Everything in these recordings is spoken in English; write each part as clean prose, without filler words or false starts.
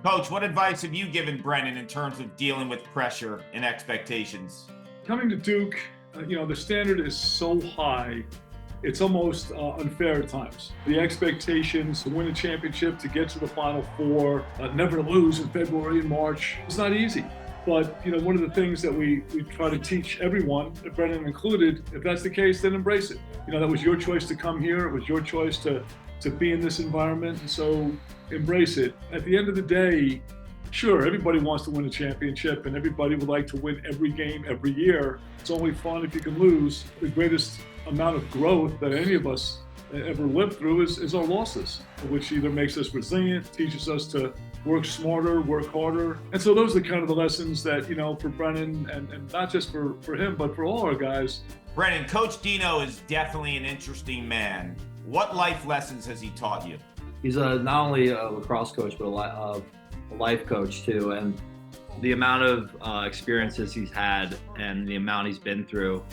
Coach, what advice have you given Brennan in terms of dealing with pressure and expectations? Coming to Duke, the standard is so high, it's almost unfair at times. The expectations to win a championship, to get to the Final Four, never to lose in February and March, it's not easy. But, one of the things that we try to teach everyone, Brennan included, if that's the case, then embrace it. That was your choice to come here. It was your choice to be in this environment. And so embrace it. At the end of the day, sure, everybody wants to win a championship and everybody would like to win every game every year. It's only fun if you can lose. The greatest amount of growth that any of us ever lived through is our losses, which either makes us resilient, teaches us to work smarter, work harder. And so those are kind of the lessons that, for Brennan and not just for him, but for all our guys. Brennan, Coach Dino is definitely an interesting man. What life lessons has he taught you? He's not only a lacrosse coach, but a life coach too. And the amount of experiences he's had and the amount he's been through,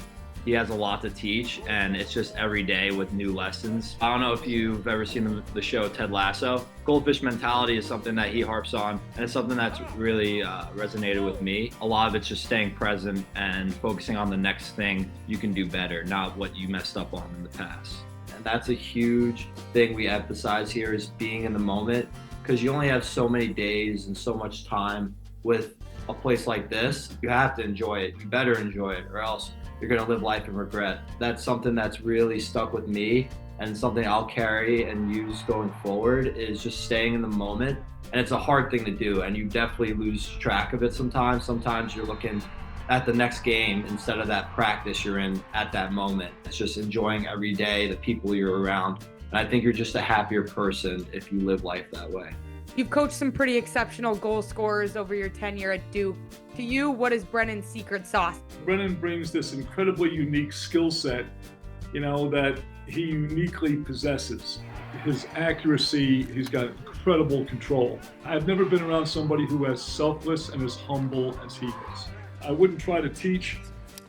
he has a lot to teach, and it's just every day with new lessons. I don't know if you've ever seen the show Ted Lasso. Goldfish mentality is something that he harps on, and it's something that's really resonated with me. A lot of it's just staying present and focusing on the next thing you can do better, not what you messed up on in the past. And that's a huge thing we emphasize here, is being in the moment, because you only have so many days and so much time with a place like this. You have to enjoy it. You better enjoy it, or else you're going to live life in regret. That's something that's really stuck with me, and something I'll carry and use going forward, is just staying in the moment. And it's a hard thing to do, and you definitely lose track of it sometimes. Sometimes you're looking at the next game instead of that practice you're in at that moment. It's just enjoying every day, the people you're around. And I think you're just a happier person if you live life that way. You've coached some pretty exceptional goal scorers over your tenure at Duke. To you, what is Brennan's secret sauce? Brennan brings this incredibly unique skill set, that he uniquely possesses. His accuracy, he's got incredible control. I've never been around somebody who is selfless and as humble as he is. I wouldn't try to teach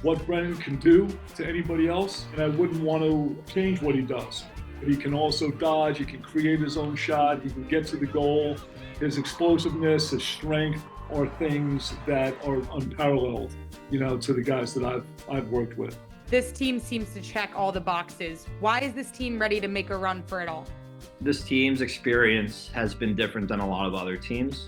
what Brennan can do to anybody else, and I wouldn't want to change what he does. But he can also dodge, he can create his own shot, he can get to the goal. His explosiveness, his strength are things that are unparalleled, to the guys that I've worked with. This team seems to check all the boxes. Why is this team ready to make a run for it all? This team's experience has been different than a lot of other teams.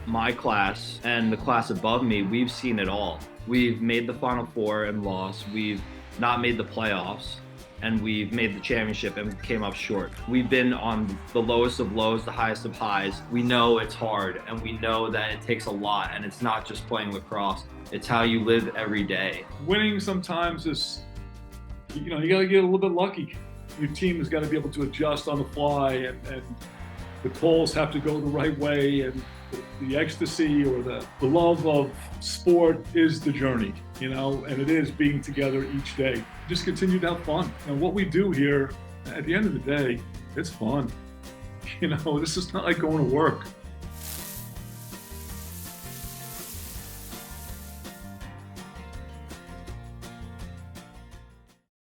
My class and the class above me, we've seen it all. We've made the Final Four and lost. We've not made the playoffs, and we've made the championship and came up short. We've been on the lowest of lows, the highest of highs. We know it's hard, and we know that it takes a lot, and it's not just playing lacrosse. It's how you live every day. Winning sometimes is, you got to get a little bit lucky. Your team has got to be able to adjust on the fly, and the calls have to go the right way, and the ecstasy or the love of sport is the journey, and it is being together each day. Just continue to have fun. And what we do here, at the end of the day, it's fun. This is not like going to work.